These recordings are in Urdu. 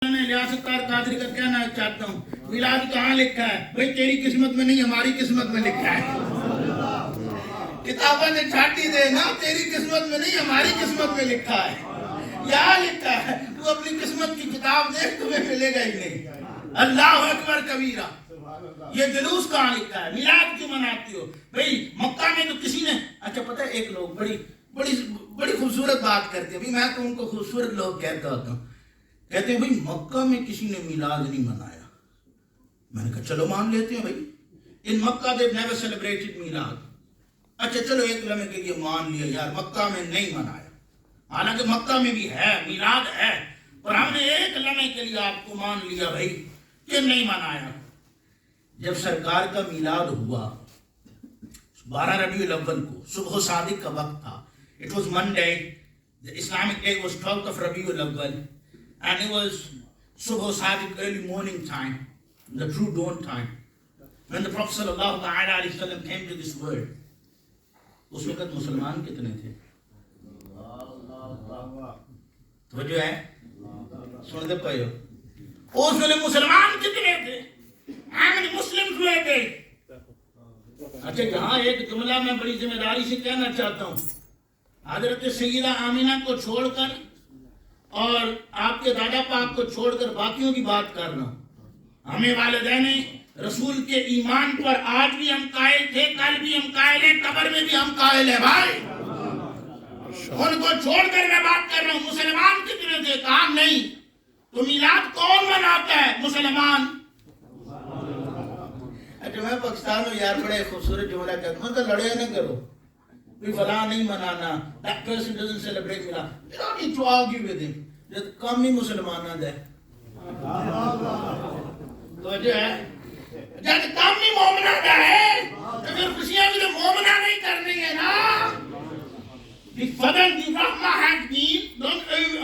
میں ریاست قادری کا کہنا چاہتا ہوں، میلاد کہاں لکھا ہے؟ بھئی تیری قسمت میں نہیں، ہماری قسمت میں لکھا ہے۔ کتابیں نے چھاٹی دے نا، تیری قسمت میں نہیں، ہماری قسمت میں لکھا ہے۔ یہاں لکھا ہے، تو اپنی قسمت کی کتاب دیکھ، تمہیں ملے گا ہی نہیں۔ اللہ اکبر کبیرہ۔ یہ جلوس کہاں لکھا ہے؟ میلاد کیوں مناتی ہو؟ بھئی مکہ میں تو کسی نے، اچھا پتہ ہے ایک لوگ بڑی خوبصورت بات کرتے ہیں، میں تو ان کو خوبصورت لوگ کہتا ہوتا ہوں، کہتے ہیں بھئی مکہ میں کسی نے میلاد نہیں منایا۔ میں نے کہا چلو مان لیتے ہیں بھئی، ان مکہ they've never celebrated میلاد۔ اچھا چلو ایک لمحے کے لیے مان لیا یار مکہ میں نہیں منایا، حالانکہ مکہ میں بھی ہے میلاد ہے، اور ہم نے ایک لمحے کے لیے آپ کو مان لیا بھئی کہ نہیں منایا۔ جب سرکار کا میلاد ہوا 12 ربیع الاول کو، صبح و صادق کا وقت تھا، it was Monday, the Islamic day was 12th of Rabiul Awwal, and it was subh sadiq, early morning time, the true dawn time, when the Prophet ﷺ came to this world. اس وقت مسلمان کتنے تھے؟ تو جو ہے سن دے پائے ہو، اس وقت مسلمان کتنے تھے؟ how many Muslims were there؟ اچھا یہاں ایک جملہ میں بڑی ذمہ داری سے کہنا چاہتا ہوں، حضرت سیدہ آمینہ کو چھوڑ کر اور آپ کے دادا پاک کو چھوڑ کر باقیوں کی بات کرنا، ہمیں والدین رسول کے ایمان پر آج بھی ہم قائل تھے، کل بھی ہم قائل ہیں، قبر میں بھی ہم قائل ہیں بھائی۔ ان کو چھوڑ کر میں بات کر رہا ہوں، مسلمان کتنے تھے؟ کہا نہیں۔ تو میلاد کون مناتا ہے؟ مسلمان۔ اچھا میں پاکستان میں یار بڑے خوبصورت جملہ کہتا ہوں، تو لڑے نہ کرو، کوئی فلاں نہیں منانا، that person doesn't celebrate میلاد، you don't need to argue with him، جب کم ہی مسلمانہ دے تو جو ہے جب کم ہی مومنہ دے تو پھر خوشیاں بھی تو مومنہ نہیں کرنی ہے نا۔ The fadl, the rahmah has been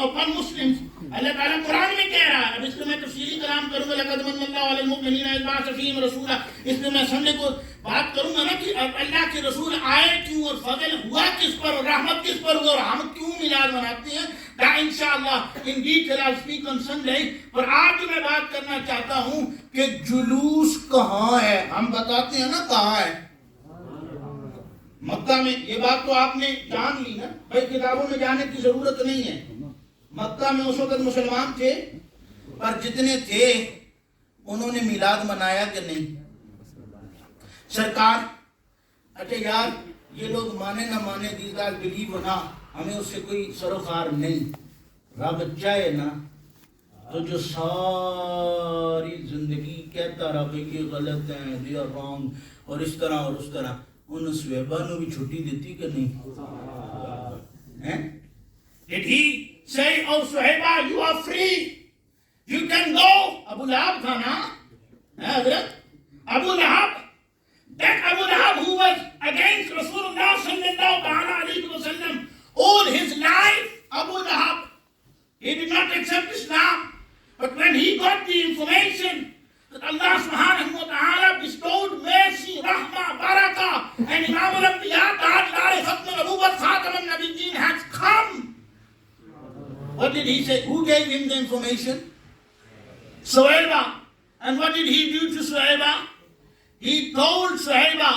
upon Muslims۔ اللہ تعالیٰ قرآن میں کہہ رہا ہے، اب اس پہ میں تفصیلی کلام کروں گا، لَقَدْ مَنَّ اللَّهُ عَلَى الْمُؤْمِنِينَ إِذْ بَعَثَ فِيهِمْ رَسُولًا، اس پہ میں سنڈے کو بات کروں گا نا کہ اللہ کے رسول آئے کیوں اور فضل ہوا کس پر اور رحمت کس پر ہوا اور ہم کیوں میلاد مناتے ہیں، دا انشاءاللہ in detail I'll speak on Sunday۔ پر آج جو میں بات کرنا چاہتا ہوں کہ جلوس کہاں ہے؟ ہم بتاتے ہیں نا کہاں ہے، مکہ میں۔ یہ بات تو آپ نے جان لی نا بھائی، کتابوں میں جانے کی ضرورت نہیں ہے۔ مکہ میں اس وقت مسلمان تھے، پر جتنے تھے انہوں نے میلاد منایا کہ نہیں؟ سرکار اچھا یار یہ لوگ مانے نہ مانے، these guys believe or not، ہمیں اس سے کوئی سروکار نہیں۔ رب چاہے نا تو جو ساری زندگی کہتا رہا کہ یہ غلط ہیں، they are wrong، اور اس طرح اور اس طرح، ان صحابہ نے بھی چھٹی دیتی کہ نہیں؟ Did he say, oh Suhaiba, you are free, you can go؟ ابو لہب تھا نا حضرت، ابو لہب، that Abu Lahab who was against Rasulullah sallallahu alayhi wa sallam all his life, Abu Lahab, he did not accept Islam, but when he got the information that Allah subhanahu wa ta'ala bestowed mercy, rahmah, barakah, and Imam al-Anbiya, Taj Lare Khatm al-Nubuwwat, Khatam al-Nabiyyin has come, what did he say? Who gave him the information? Suhaiba. And what did he do to Suhaiba? He told Suhaiba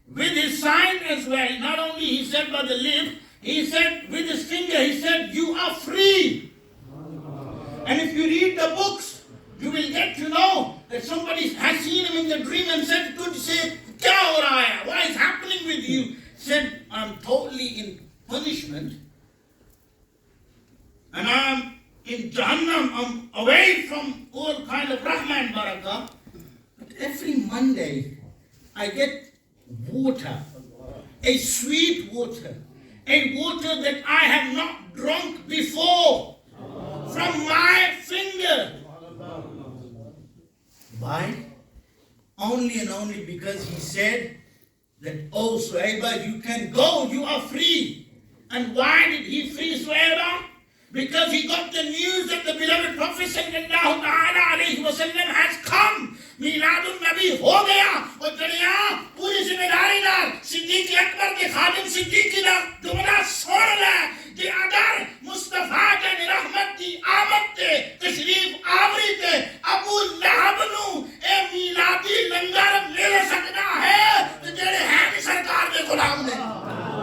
with his sign as well, not only he said by the lip, he said with his finger, he said, you are free. And if you read the books, you will get to know that somebody has seen him in the dream and said, could say, kya ho raha hai? What is happening with you? Said, I'm totally in punishment, and I'm in Jahannam, I'm away from all kind of rahmah and barakah. But every Monday, I get water, a sweet water, a water that I have not drunk before, from my finger. Why? Only and only because he said that, oh Suhaiba, you can go, you are free. And why did he free Suhaiba? Because he got the news that the beloved Prophet sallallahu alayhi wa sallam has come. میلاد النبی ہو گیا، اور دنیا پوری ذمہ داری نال صدیق اکبر کے خادم صدیقی دا جملہ سن لے کہ اگر مصطفیٰ جن رحمت کی آمد تے تشریف لنگر میرے سکتے